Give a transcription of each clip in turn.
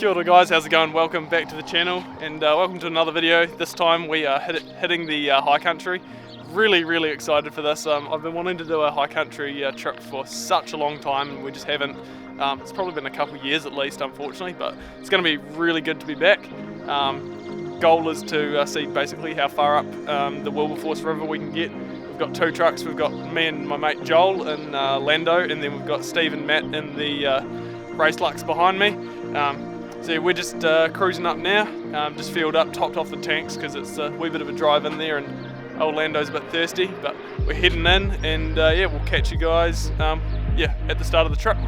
Kia ora guys, how's it going? Welcome back to the channel and welcome to another video. This time we are hitting the high country. Really excited for this. I've been wanting to do a high country trip for such a long time and we just haven't. It's probably been a couple of years at least, unfortunately, but it's going to be really good to be back. Goal is to see basically how far up the Wilberforce River we can get. We've got two trucks. We've got me and my mate Joel in Lando, and then we've got Steve and Matt in the Race Lux behind me. So we're just cruising up now, just filled up, topped off the tanks because it's a wee bit of a drive in there and old Lando's a bit thirsty, but we're heading in and yeah, we'll catch you guys at the start of the trip.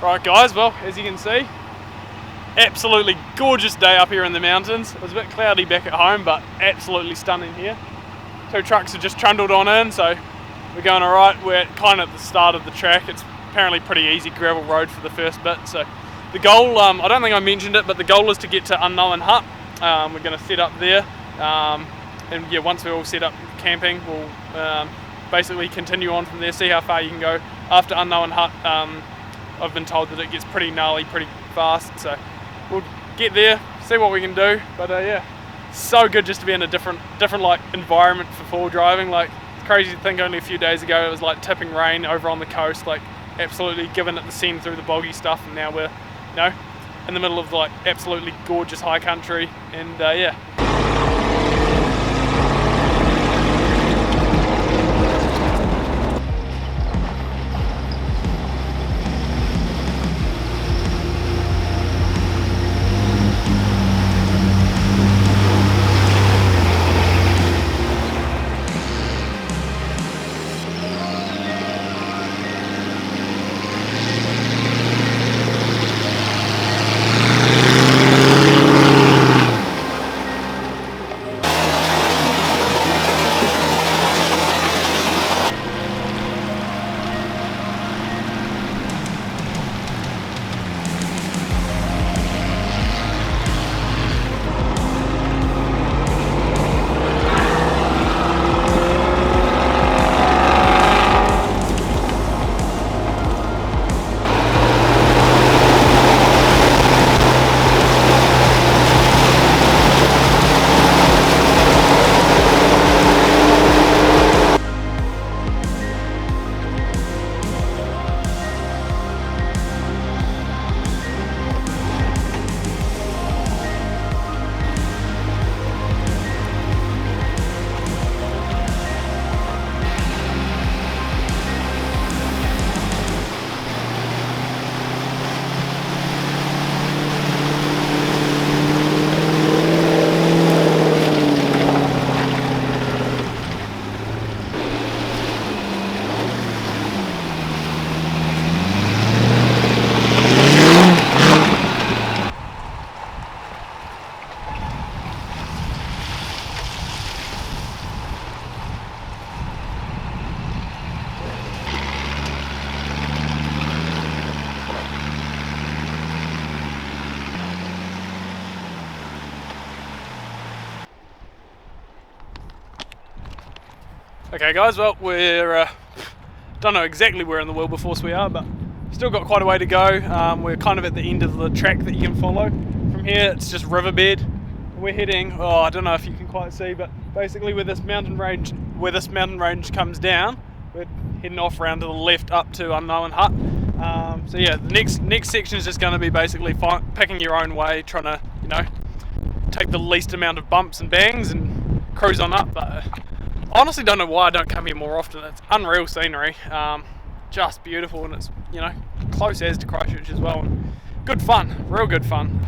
Right guys, well as you can see, absolutely gorgeous day up here in the mountains. It was a bit cloudy back at home, but absolutely stunning here. Two trucks have just trundled on in, so we're going alright. We're kind of at the start of the track. It's apparently pretty easy gravel road for the first bit. So the goal, I don't think I mentioned it, but the goal is to get to Unknown Hut. We're going to set up there, and yeah, once we're all set up camping, we'll basically continue on from there, see how far you can go after Unknown Hut. I've been told that it gets pretty gnarly pretty fast, so we'll get there, see what we can do. But yeah, so good just to be in a different like environment for fall driving. Like, it's crazy to think only a few days ago it was like tipping rain over on the coast, like absolutely giving it the send through the boggy stuff, and now we're, you know, in the middle of like absolutely gorgeous high country, and yeah. Okay guys, well we're, don't know exactly where in the Wilberforce we are, but still got quite a way to go. We're kind of at the end of the track that you can follow. From here it's just riverbed. We're heading, I don't know if you can quite see, but basically where this mountain range comes down, we're heading off around to the left up to Unknown Hut. So yeah, the next section is just going to be basically picking your own way, trying to, you know, take the least amount of bumps and bangs and cruise on up. But I honestly don't know why I don't come here more often. It's unreal scenery, just beautiful, and it's, you know, close as to Christchurch as well. And good fun, real good fun.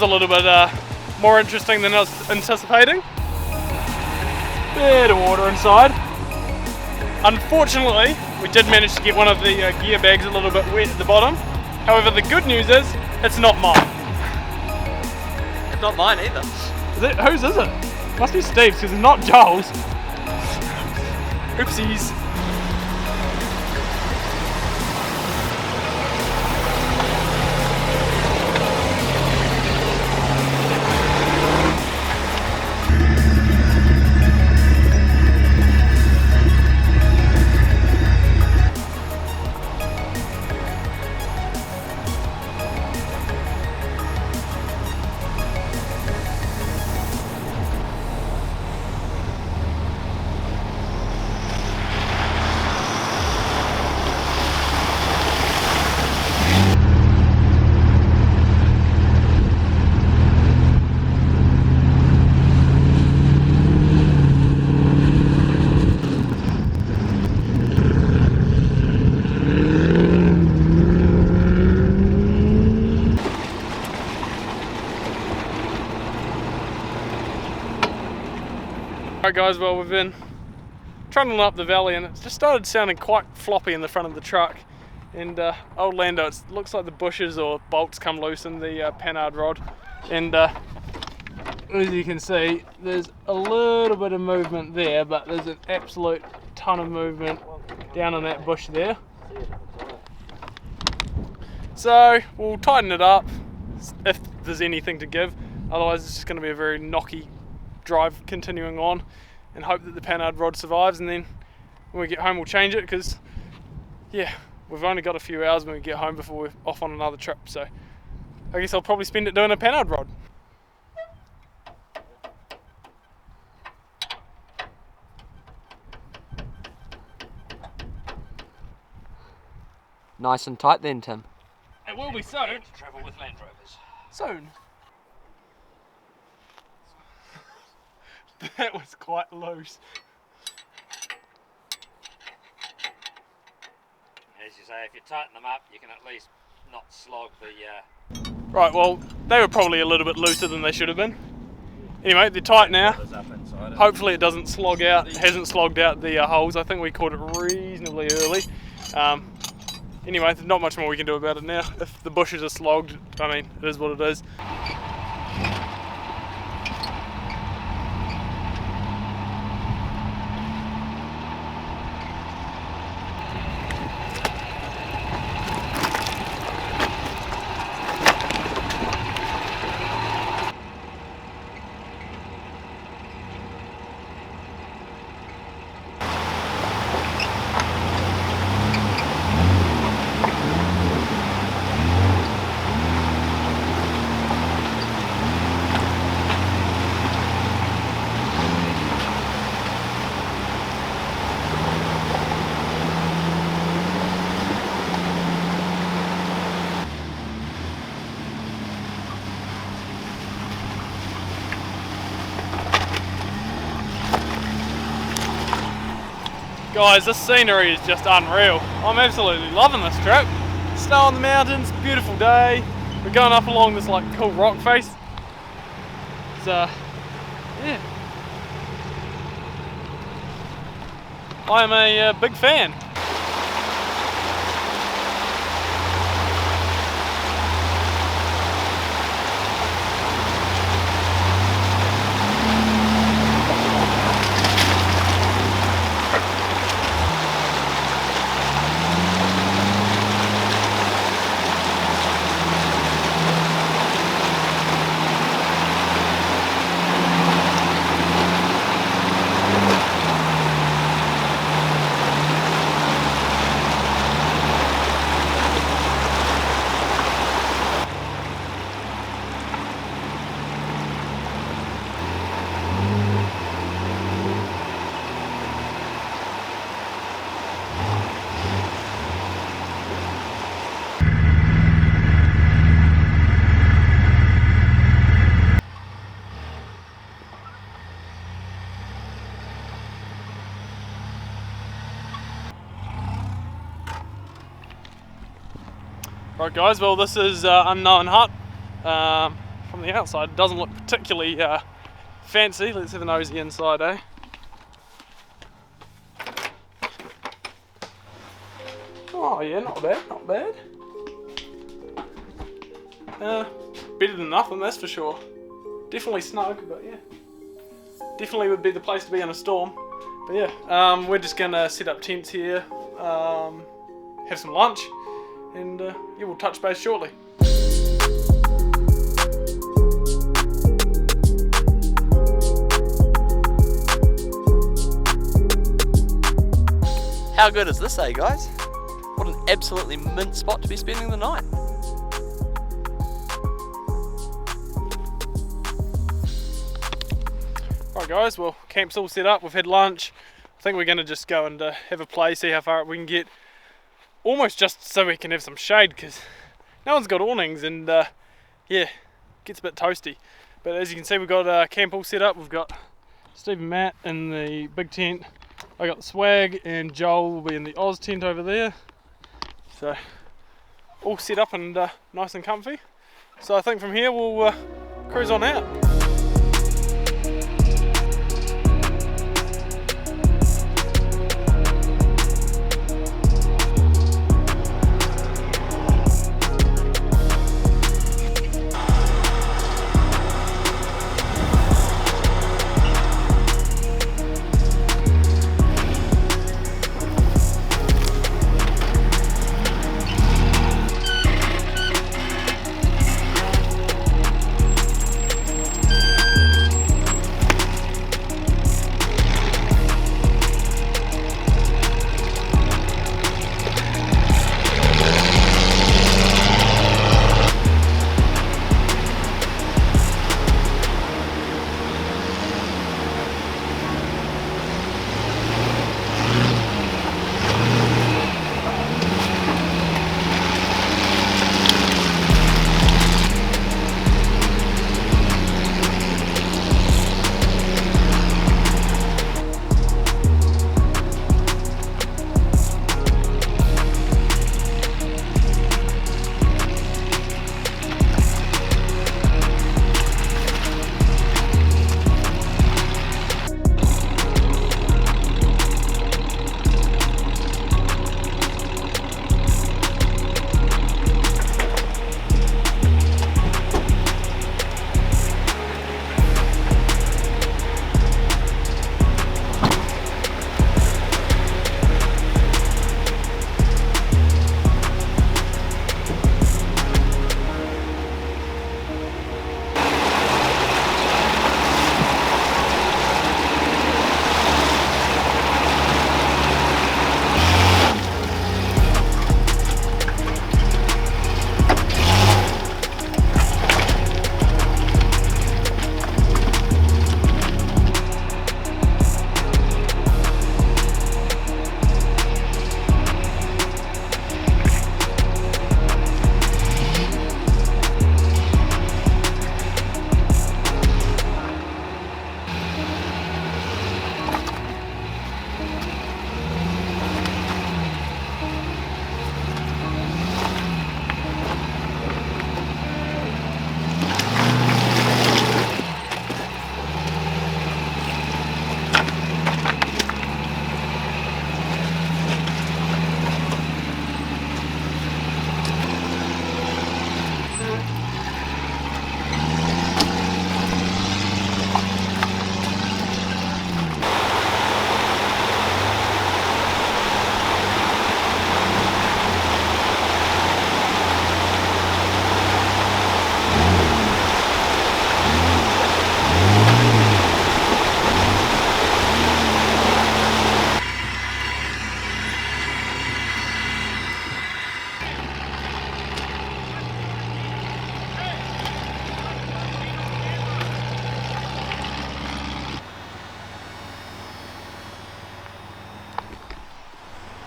a little bit more interesting than I was anticipating. Bit of water inside. Unfortunately, we did manage to get one of the gear bags a little bit wet at the bottom. However, the good news is, it's not mine. It's not mine either. Is it? Whose is it? Must be Steve's, because it's not Joel's. Oopsies. Alright guys, well we've been trundling up the valley and it's just started sounding quite floppy in the front of the truck, and old Lando, it looks like the bushes or bolts come loose in the panhard rod, and as you can see there's a little bit of movement there, but there's an absolute ton of movement down in that bush there. So we'll tighten it up if there's anything to give, otherwise it's just going to be a very knocky drive continuing on, and hope that the panhard rod survives, and then when we get home we'll change it, because yeah, we've only got a few hours when we get home before we're off on another trip, so I guess I'll probably spend it doing a panhard rod. Nice and tight then, Tim. It will be soon. To travel with Land Rovers. Soon. That was quite loose. As you say, if you tighten them up, you can at least not slog the... Right, well, they were probably a little bit looser than they should have been. Anyway, they're tight now. Hopefully it doesn't slog out, it hasn't slogged out the holes. I think we caught it reasonably early. Anyway, there's not much more we can do about it now. If the bushes are slogged, I mean, it is what it is. Guys, this scenery is just unreal. I'm absolutely loving this trip. Snow on the mountains, beautiful day. We're going up along this like cool rock face. It's yeah. I'm a big fan. Right guys, well this is Unknown Hut. from the outside. It doesn't look particularly fancy. Let's have a nosy inside, eh? Oh yeah, not bad, not bad. Better than nothing, that's for sure. Definitely snug, but yeah. Definitely would be the place to be in a storm. But yeah, we're just gonna set up tents here, have some lunch, and yeah, we'll touch base shortly. How good is this, eh, guys? What an absolutely mint spot to be spending the night. Right guys, well, camp's all set up, we've had lunch. I think we're going to just go and have a play, see how far up we can get. Almost just so we can have some shade, because no one's got awnings, and yeah, gets a bit toasty. But as you can see, we've got camp all set up. We've got Steve and Matt in the big tent. I got the swag, and Joel will be in the Oz tent over there. So all set up and nice and comfy. So I think from here we'll cruise on out.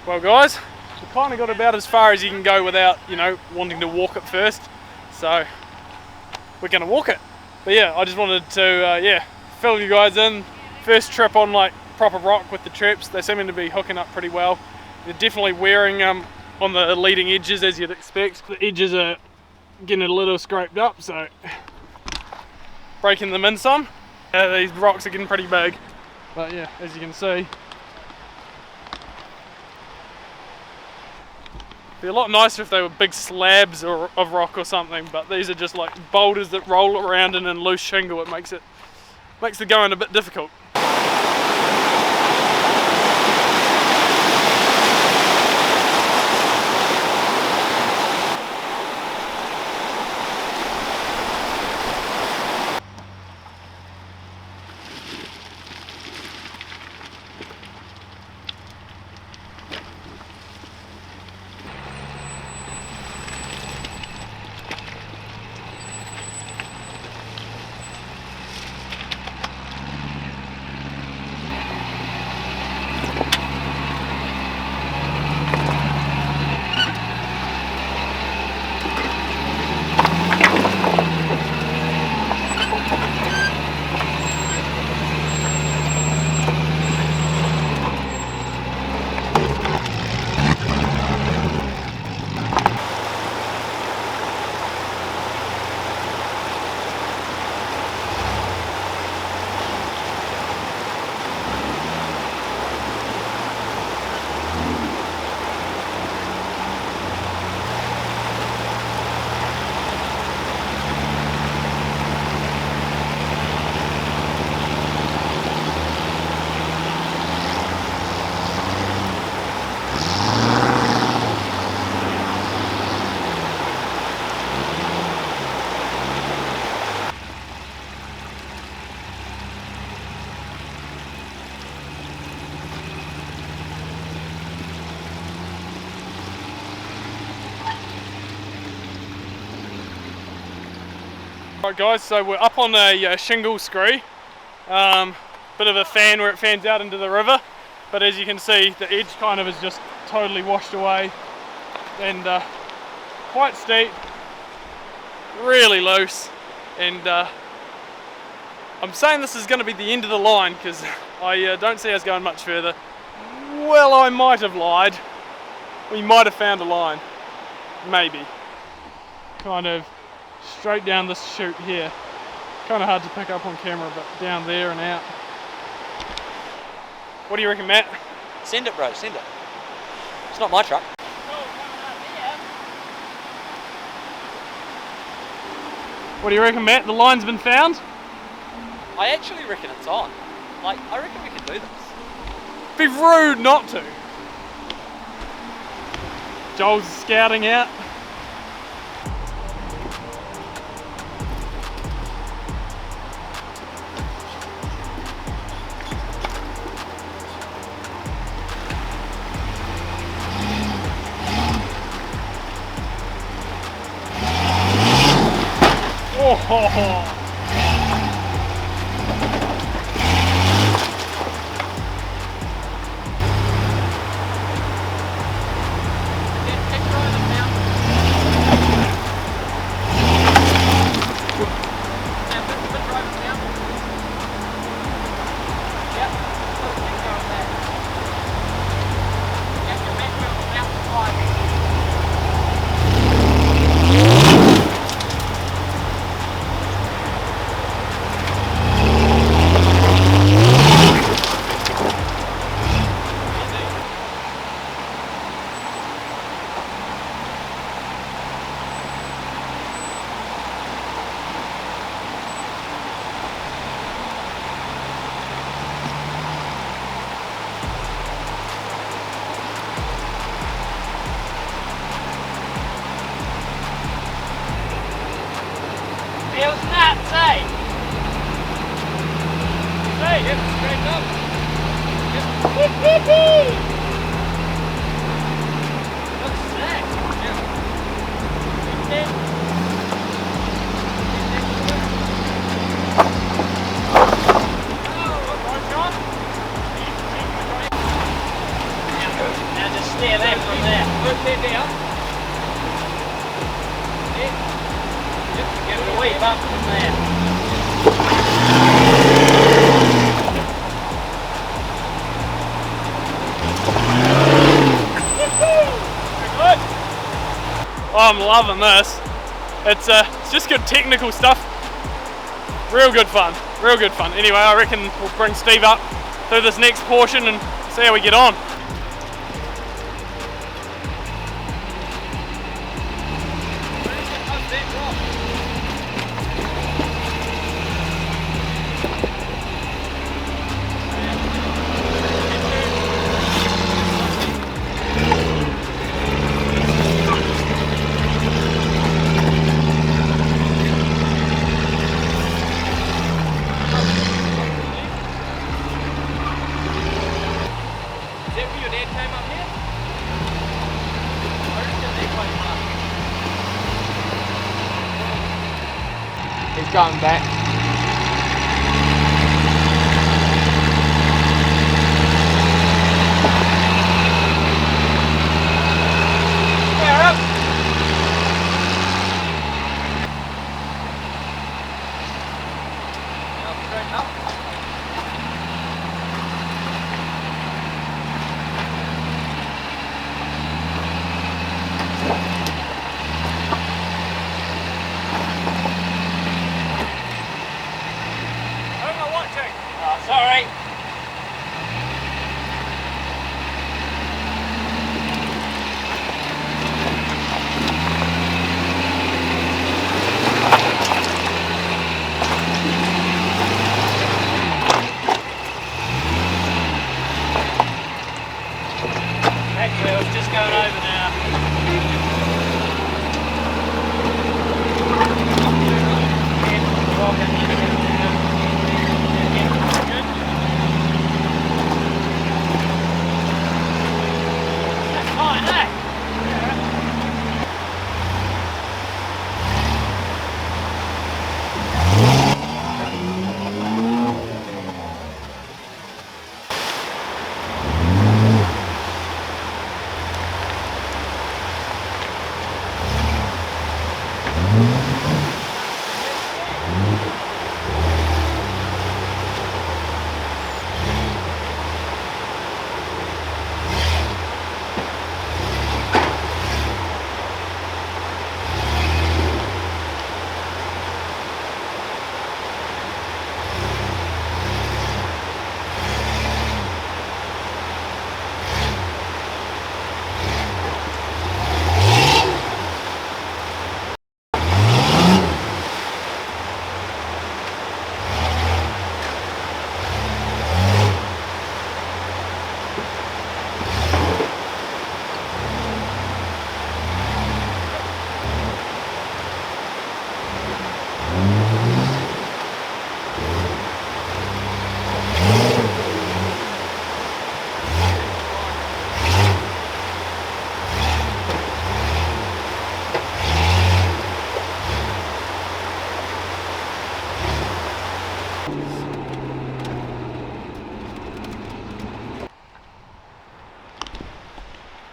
Well guys, we kind of got about as far as you can go without, you know, wanting to walk it first. So we're going to walk it. But yeah, I just wanted to, yeah, fill you guys in. First trip on like proper rock with the trips. They seem to be hooking up pretty well. They're definitely wearing on the leading edges, as you'd expect. The edges are getting a little scraped up, so breaking them in some. These rocks are getting pretty big, but yeah, as you can see, it'd be a lot nicer if they were big slabs of rock or something, but these are just like boulders that roll around in loose shingle. It makes the going a bit difficult. Right guys, so we're up on a shingle scree, bit of a fan where it fans out into the river, but as you can see the edge kind of is just totally washed away and quite steep, really loose, and I'm saying this is going to be the end of the line because I don't see us going much further. Well, I might have lied, we might have found a line, maybe, kind of straight down this chute here. Kind of hard to pick up on camera, but down there and out. What do you reckon, Matt? Send it, bro, send it. It's not my truck. What do you reckon, Matt? The line's been found? I actually reckon it's on. Like, I reckon we can do this. Be rude not to. Joel's scouting out. Oh. Feels nuts, eh? Hey, it's straight up. Looks sick. Now just steer that from there. Put that down. Give it a wee bump from there. Good. Oh, I'm loving this. It's just good technical stuff. Real good fun, real good fun. Anyway, I reckon we'll bring Steve up through this next portion and see how we get on. He's going back. Yeah, up. Straight up. Sorry. Back wheel's just going over now.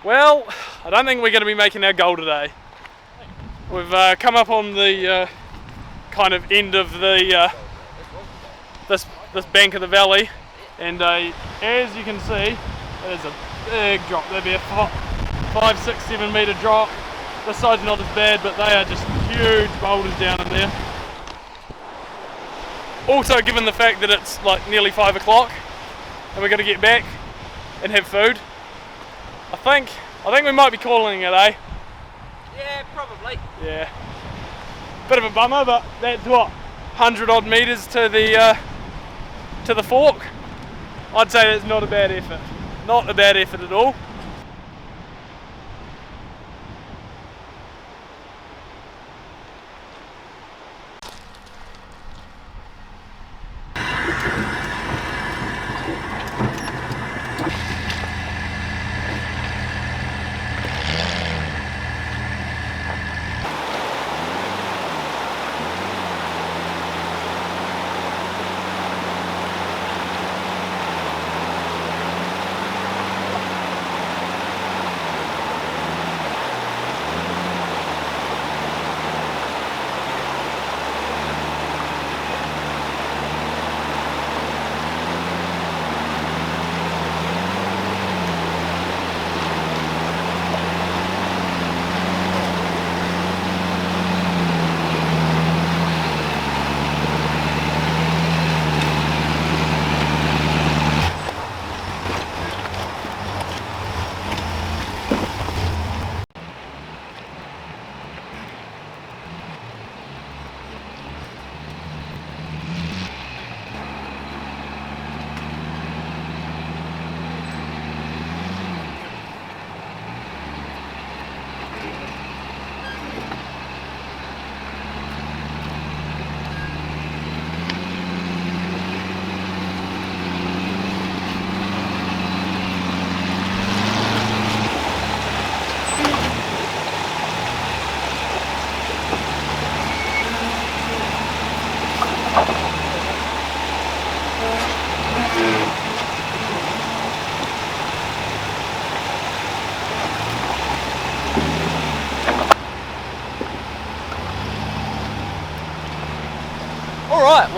Well, I don't think we're going to be making our goal today. We've come up on the kind of end of the this bank of the valley, and as you can see, there's a big drop. There'd be a 5, 6, 7 metre drop. This side's not as bad, but they are just huge boulders down in there. Also, given the fact that it's like nearly 5 o'clock and we're going to get back and have food, I think we might be calling it, eh? Yeah, probably. Yeah. Bit of a bummer, but that's what, 100 odd metres to the fork. I'd say that's not a bad effort. Not a bad effort at all.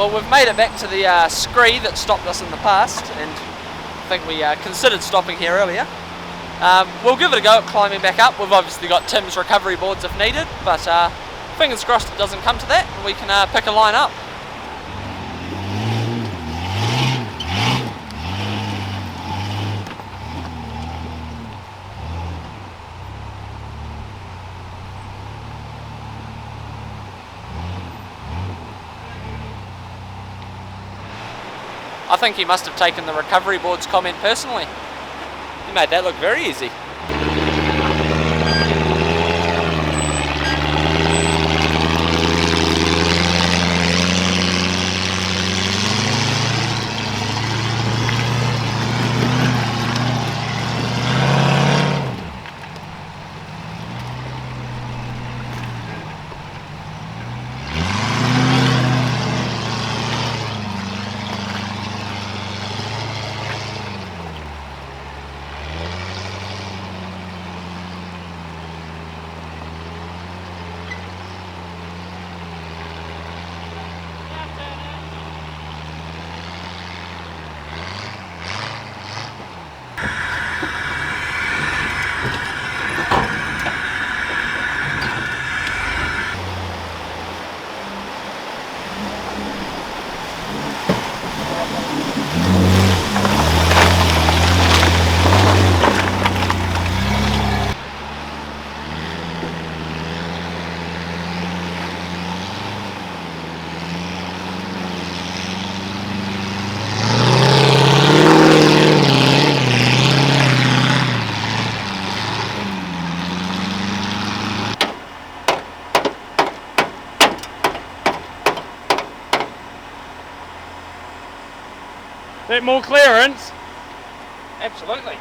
Well, we've made it back to the scree that stopped us in the past, and I think we considered stopping here earlier. We'll give it a go at climbing back up. We've obviously got Tim's recovery boards if needed, but fingers crossed it doesn't come to that and we can pick a line up. I think he must have taken the recovery boards comment personally. He made that look very easy. Bit more clearance. Absolutely.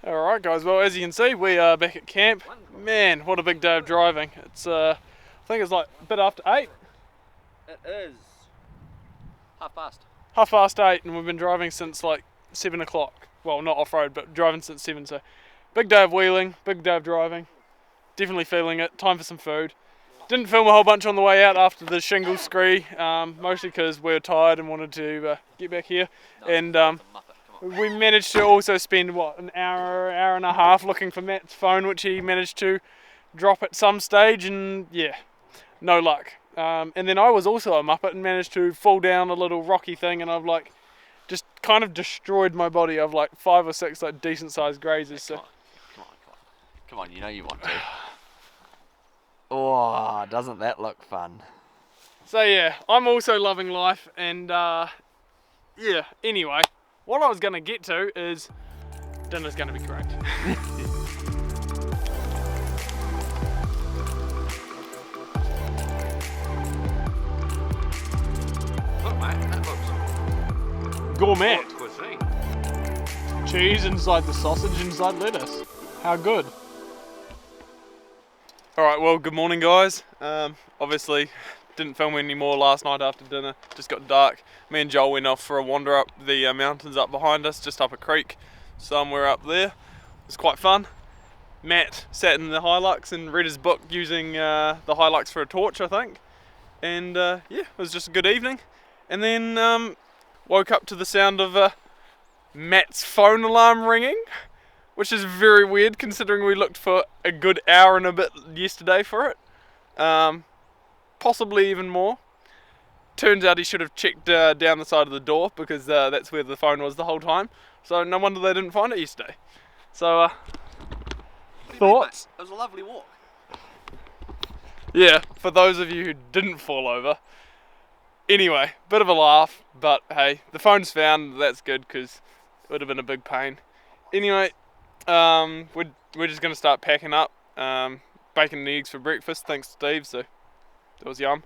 Alright guys, well as you can see we are back at camp. Man, what a big day of driving. It's I think it's like a bit after 8. It is 8:30. 8:30 and we've been driving since like 7 o'clock. Well, not off-road, but driving since 7, so big day of wheeling, big day of driving. Definitely feeling it. Time for some food. Didn't film a whole bunch on the way out after the shingle scree, mostly because we were tired and wanted to get back here. And we managed to also spend, what, an hour and a half looking for Matt's phone, which he managed to drop at some stage, and yeah, no luck. And then I was also a muppet and managed to fall down a little rocky thing, and I've like just kind of destroyed my body. I've like 5 or 6 like decent sized grazes. So Come on, you know you want to. Oh, doesn't that look fun? So yeah, I'm also loving life, and yeah, anyway, what I was going to get to is dinner's going to be great. Look mate, that looks Gourmet. haute cuisine. Cheese inside the sausage, inside lettuce. How good. Alright, well, good morning guys. Obviously didn't film any more last night after dinner, just got dark. Me and Joel went off for a wander up the mountains up behind us, just up a creek somewhere up there. It was quite fun. Matt sat in the Hilux and read his book using the Hilux for a torch, I think. And yeah, it was just a good evening. And then woke up to the sound of Matt's phone alarm ringing, which is very weird considering we looked for a good hour and a bit yesterday for it. Possibly even more. turns out he should have checked down the side of the door, because that's where the phone was the whole time. So no wonder they didn't find it yesterday. So thoughts? It was a lovely walk. Yeah, for those of you who didn't fall over. Anyway, bit of a laugh, but hey, the phone's found, that's good, because it would have been a big pain. Anyway, we're just going to start packing up, bacon and eggs for breakfast, thanks to Steve, so that was yum.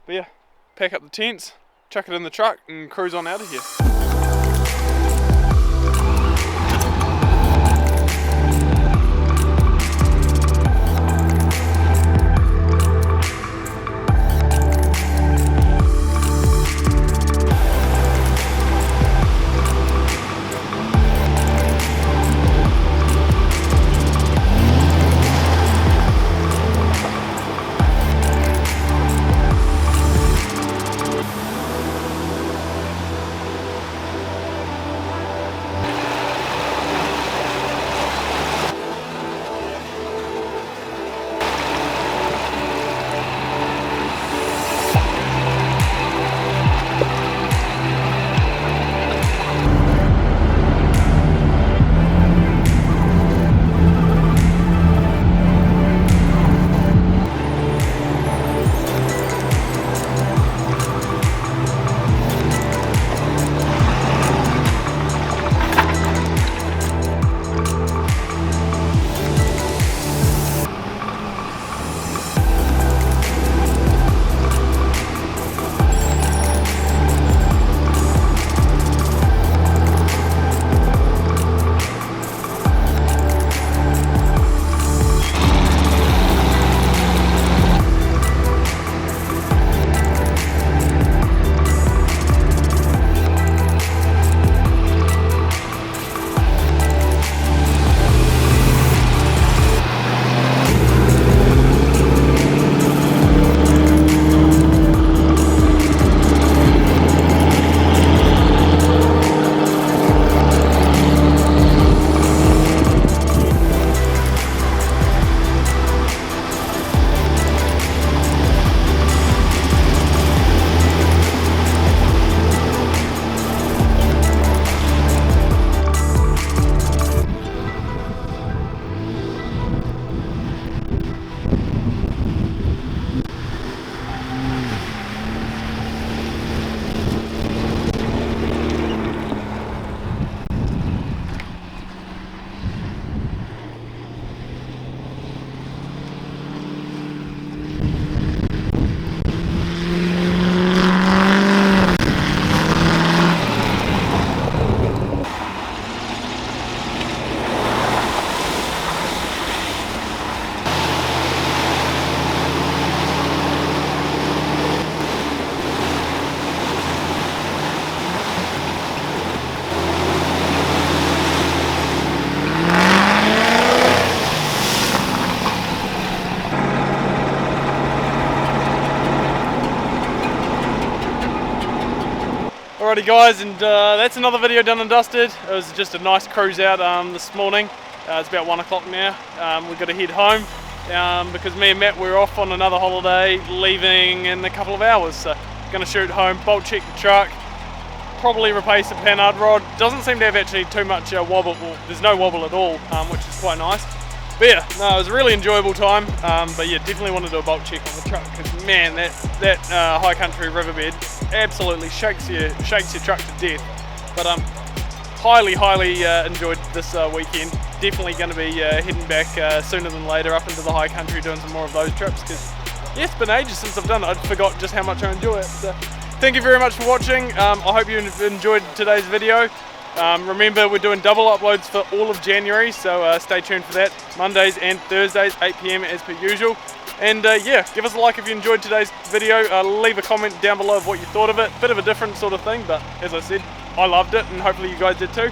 But yeah, pack up the tents, chuck it in the truck, and cruise on out of here. Alrighty guys, and that's another video done and dusted. It was just a nice cruise out this morning. It's about 1 o'clock now. We've got to head home because me and Matt, we're off on another holiday, leaving in a couple of hours. So going to shoot home, bolt check the truck, probably replace the panhard rod. Doesn't seem to have actually too much wobble. Well, there's no wobble at all, which is quite nice. But yeah, no, it was a really enjoyable time. But yeah, definitely want to do a bolt check on the truck, because man, that high country riverbed absolutely shakes your truck to death. But highly enjoyed this weekend. Definitely going to be heading back sooner than later up into the high country, doing some more of those trips, because yeah, it's been ages since I've done it. I forgot just how much I enjoy it. So thank you very much for watching. I hope you enjoyed today's video. Remember, we're doing double uploads for all of January, so stay tuned for that. Mondays and Thursdays, 8 PM as per usual. And yeah, give us a like if you enjoyed today's video. Leave a comment down below of what you thought of it. Bit of a different sort of thing, but as I said, I loved it, and hopefully you guys did too.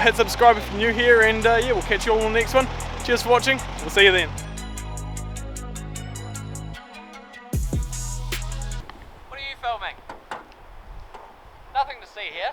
Hit subscribe if you're new here, and yeah, we'll catch you all in the next one. Cheers for watching. We'll see you then. What are you filming? Nothing to see here.